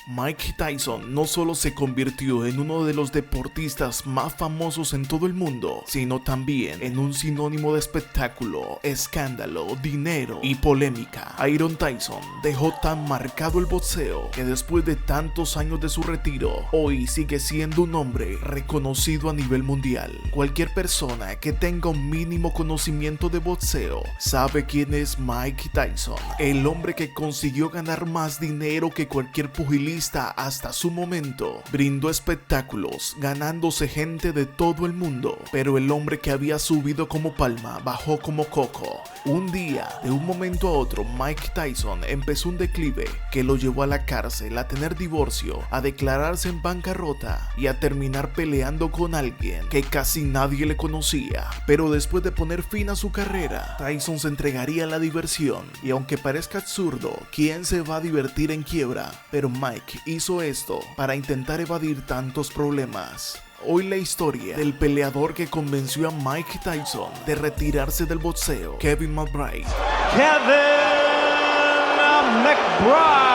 Mike Tyson no solo se convirtió en uno de los deportistas más famosos en todo el mundo, sino también en un sinónimo de espectáculo, escándalo, dinero y polémica. Iron Tyson dejó tan marcado el boxeo que después de tantos años de su retiro, hoy sigue siendo un hombre reconocido a nivel mundial. Cualquier persona que tenga un mínimo conocimiento de boxeo sabe quién es Mike Tyson, el hombre que consiguió ganar más dinero que cualquier pugilista hasta su momento. Brindó espectáculos, ganándose gente de todo el mundo, pero el hombre que había subido como palma bajó como coco. Un día, de un momento a otro, Mike Tyson empezó un declive que lo llevó a la cárcel, a tener divorcio, a declararse en bancarrota y a terminar peleando con alguien que casi nadie le conocía. Pero después de poner fin a su carrera, Tyson se entregaría a la diversión, y aunque parezca absurdo, ¿quién se va a divertir en quiebra? Pero Mike hizo esto para intentar evadir tantos problemas. Hoy la historia del peleador que convenció a Mike Tyson de retirarse del boxeo, Kevin McBride. Kevin McBride.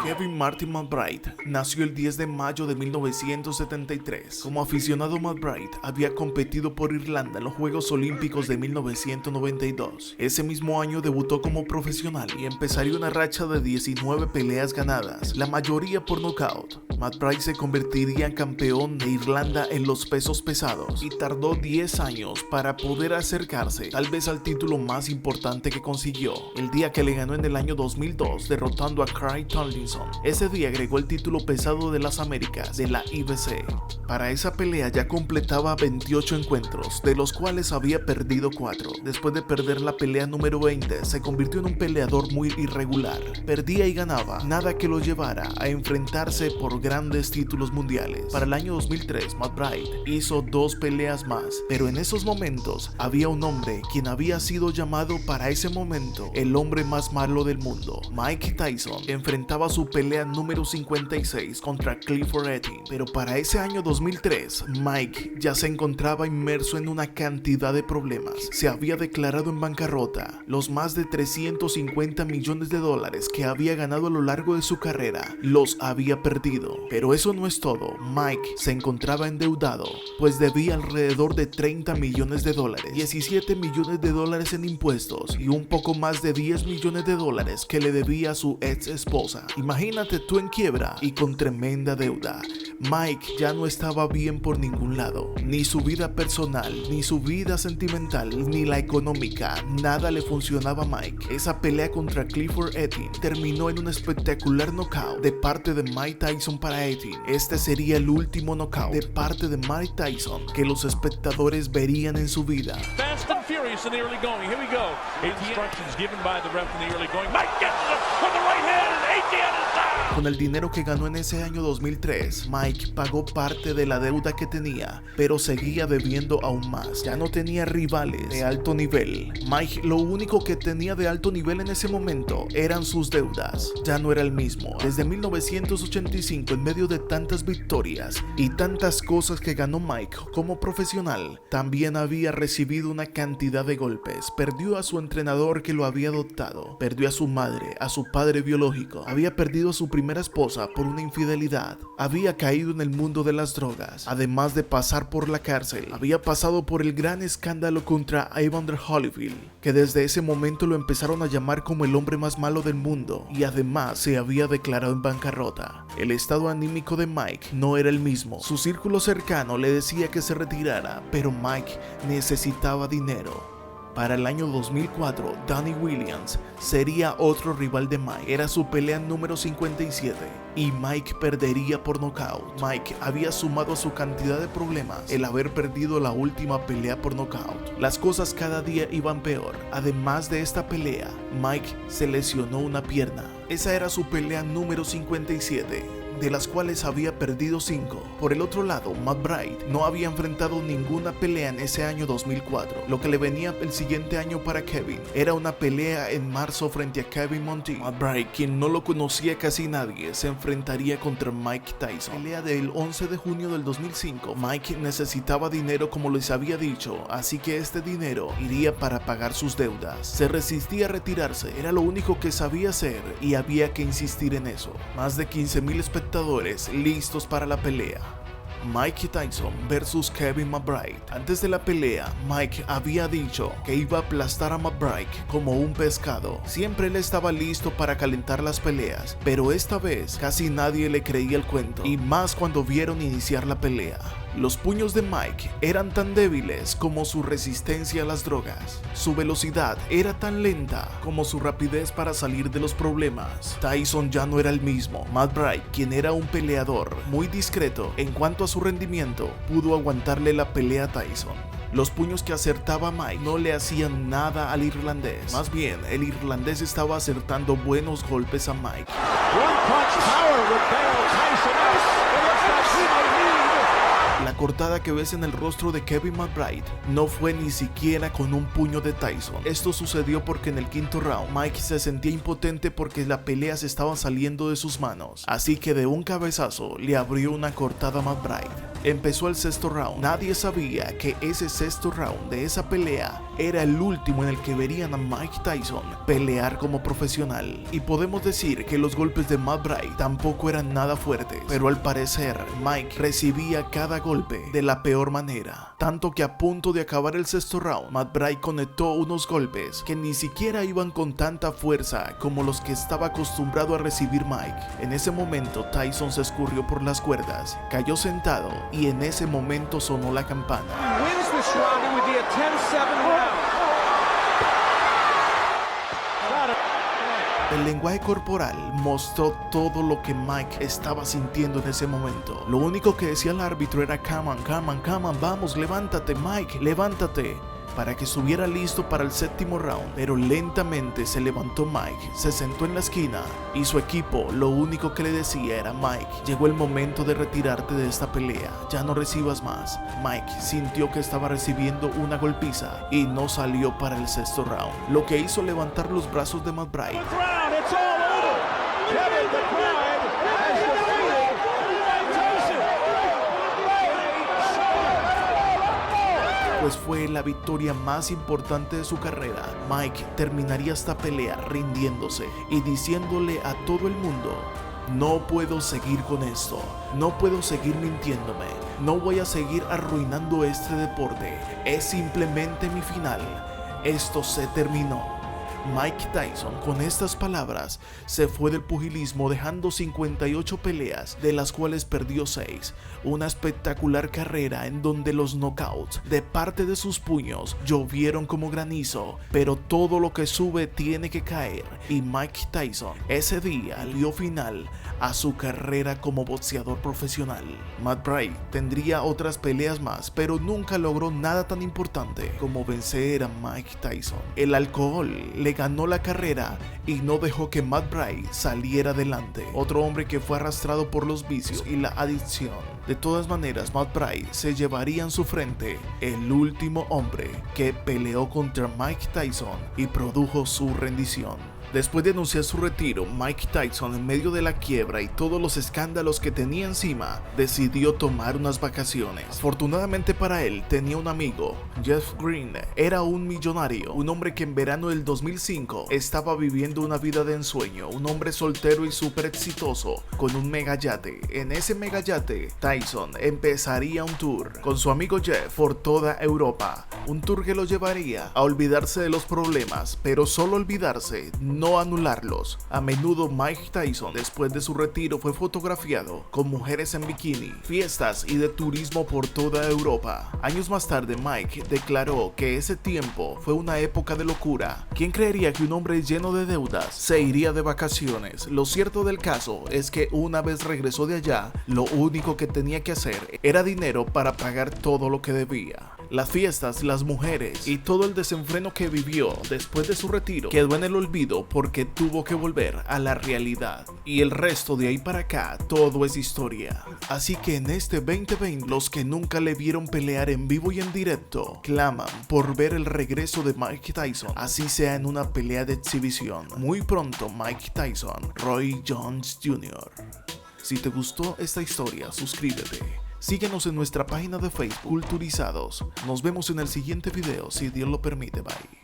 Kevin Martin McBride nació el 10 de mayo de 1973. Como aficionado, McBride había competido por Irlanda en los Juegos Olímpicos de 1992. Ese mismo año debutó como profesional y empezaría una racha de 19 peleas ganadas, la mayoría por nocaut. McBride se convertiría en campeón de Irlanda en los pesos pesados y tardó 10 años para poder acercarse tal vez al título más importante que consiguió, el día que le ganó en el año 2002 derrotando a Craig Tomlinson. Ese día agregó el título pesado de las Américas de la IBC. Para esa pelea ya completaba 28 encuentros, de los cuales había perdido 4. Después de perder la pelea número 20, se convirtió en un peleador muy irregular. Perdía y ganaba, nada que lo llevara a enfrentarse por grandes títulos mundiales. Para el año 2003, McBride hizo 2 peleas más, pero en esos momentos había un hombre quien había sido llamado para ese momento el hombre más malo del mundo. Mike Tyson enfrentaba su pelea número 56 contra Clifford Etting, pero para ese año 2003, Mike ya se encontraba inmerso en una cantidad de problemas. Se había declarado en bancarrota. Los más de 350 millones de dólares que había ganado a lo largo de su carrera los había perdido. Pero eso no es todo. Mike se encontraba endeudado, pues debía alrededor de 30 millones de dólares, 17 millones de dólares en impuestos y un poco más de 10 millones de dólares que le debía a su ex esposa. Imagínate tú en quiebra y con tremenda deuda. Mike ya no estaba bien por ningún lado, ni su vida personal, ni su vida sentimental, ni la económica, nada le funcionaba a Mike. Esa pelea contra Clifford Etting terminó en un espectacular knockout de parte de Mike Tyson para Etting. Este sería el último knockout de parte de Mike Tyson que los espectadores verían en su vida. Fast and furious in the early going. Here we go. Instructions given by the ref in the early going. Mike gets it with the right hand and Etting is down. Con el dinero que ganó en ese año 2003, Mike pagó parte de la deuda que tenía, pero seguía debiendo aún más. Ya no tenía rivales de alto nivel. Mike lo único que tenía de alto nivel en ese momento eran sus deudas. Ya no era el mismo. Desde 1985, en medio de tantas victorias y tantas cosas que ganó Mike como profesional, también había recibido una cantidad de golpes. Perdió a su entrenador que lo había adoptado, perdió a su madre, a su padre biológico, había perdido a su primera esposa por una infidelidad, había caído en el mundo de las drogas, además de pasar por la cárcel, había pasado por el gran escándalo contra Evander Holyfield, que desde ese momento lo empezaron a llamar como el hombre más malo del mundo, y además se había declarado en bancarrota. El estado anímico de Mike no era el mismo. Su círculo cercano le decía que se retirara, pero Mike necesitaba dinero. Para el año 2004, Danny Williams sería otro rival de Mike. Era su pelea número 57 y Mike perdería por nocaut. Mike había sumado a su cantidad de problemas el haber perdido la última pelea por nocaut. Las cosas cada día iban peor. Además de esta pelea, Mike se lesionó una pierna. Esa era su pelea número 57. de las cuales había perdido 5. Por el otro lado, McBride no había enfrentado ninguna pelea en ese año 2004. Lo que le venía el siguiente año para Kevin era una pelea en marzo frente a Kevin Monteith. McBride, quien no lo conocía casi nadie, se enfrentaría contra Mike Tyson. Pelea del 11 de junio del 2005. Mike necesitaba dinero, como les había dicho, así que este dinero iría para pagar sus deudas. Se resistía a retirarse, era lo único que sabía hacer y había que insistir en eso. Más de 15,000 espectadores listos para la pelea. Mike Tyson versus Kevin McBride. Antes de la pelea, Mike había dicho que iba a aplastar a McBride como un pescado. Siempre él estaba listo para calentar las peleas, pero esta vez casi nadie le creía el cuento, y más cuando vieron iniciar la pelea. Los puños de Mike eran tan débiles como su resistencia a las drogas. Su velocidad era tan lenta como su rapidez para salir de los problemas. Tyson ya no era el mismo. McBride, quien era un peleador muy discreto en cuanto a su rendimiento, pudo aguantarle la pelea a Tyson. Los puños que acertaba Mike no le hacían nada al irlandés. Más bien, el irlandés estaba acertando buenos golpes a Mike. La cortada que ves en el rostro de Kevin McBride no fue ni siquiera con un puño de Tyson. Esto sucedió porque en el quinto round Mike se sentía impotente porque la pelea se estaba saliendo de sus manos, así que de un cabezazo le abrió una cortada a McBride. Empezó el sexto round. Nadie sabía que ese sexto round de esa pelea era el último en el que verían a Mike Tyson pelear como profesional. Y podemos decir que los golpes de McBride tampoco eran nada fuertes, pero al parecer Mike recibía cada golpe de la peor manera. Tanto que a punto de acabar el sexto round, McBride conectó unos golpes que ni siquiera iban con tanta fuerza como los que estaba acostumbrado a recibir Mike. En ese momento Tyson se escurrió por las cuerdas, cayó sentado y en ese momento sonó la campana. El lenguaje corporal mostró todo lo que Mike estaba sintiendo en ese momento. Lo único que decía el árbitro era come on, vamos, levántate Mike, levántate, para que estuviera listo para el séptimo round. Pero lentamente se levantó Mike, se sentó en la esquina y su equipo lo único que le decía era: Mike, llegó el momento de retirarte de esta pelea, ya no recibas más. Mike sintió que estaba recibiendo una golpiza y no salió para el sexto round, lo que hizo levantar los brazos de McBride. Pues fue la victoria más importante de su carrera. Mike terminaría esta pelea rindiéndose y diciéndole a todo el mundo: no puedo seguir con esto, no puedo seguir mintiéndome, no voy a seguir arruinando este deporte, es simplemente mi final, esto se terminó. Mike Tyson, con estas palabras, se fue del pugilismo dejando 58 peleas, de las cuales perdió 6. Una espectacular carrera en donde los knockouts de parte de sus puños llovieron como granizo, pero todo lo que sube tiene que caer, y Mike Tyson ese día dio final a su carrera como boxeador profesional. McBride tendría otras peleas más, pero nunca logró nada tan importante como vencer a Mike Tyson. El alcohol le ganó la carrera y no dejó que McBride saliera adelante. Otro hombre que fue arrastrado por los vicios y la adicción. De todas maneras, McBride se llevaría en su frente el último hombre que peleó contra Mike Tyson y produjo su rendición. Después de anunciar su retiro, Mike Tyson, en medio de la quiebra y todos los escándalos que tenía encima, decidió tomar unas vacaciones. Afortunadamente para él, tenía un amigo, Jeff Green. Era un millonario, un hombre que en verano del 2005 estaba viviendo una vida de ensueño, un hombre soltero y súper exitoso, con un megayate. En ese megayate, Tyson empezaría un tour con su amigo Jeff por toda Europa. Un tour que lo llevaría a olvidarse de los problemas, pero solo olvidarse, no anularlos. A menudo Mike Tyson, después de su retiro, fue fotografiado con mujeres en bikini, fiestas y de turismo por toda Europa. Años más tarde, Mike declaró que ese tiempo fue una época de locura. ¿Quién creería que un hombre lleno de deudas se iría de vacaciones? Lo cierto del caso es que una vez regresó de allá, lo único que tenía que hacer era dinero para pagar todo lo que debía. Las fiestas, las mujeres y todo el desenfreno que vivió después de su retiro quedó en el olvido porque tuvo que volver a la realidad. Y el resto de ahí para acá, todo es historia. Así que en este 2020, los que nunca le vieron pelear en vivo y en directo, claman por ver el regreso de Mike Tyson, así sea en una pelea de exhibición. Muy pronto Mike Tyson, Roy Jones Jr. Si te gustó esta historia, suscríbete. Síguenos en nuestra página de Facebook, Culturizados. Nos vemos en el siguiente video, si Dios lo permite. Bye.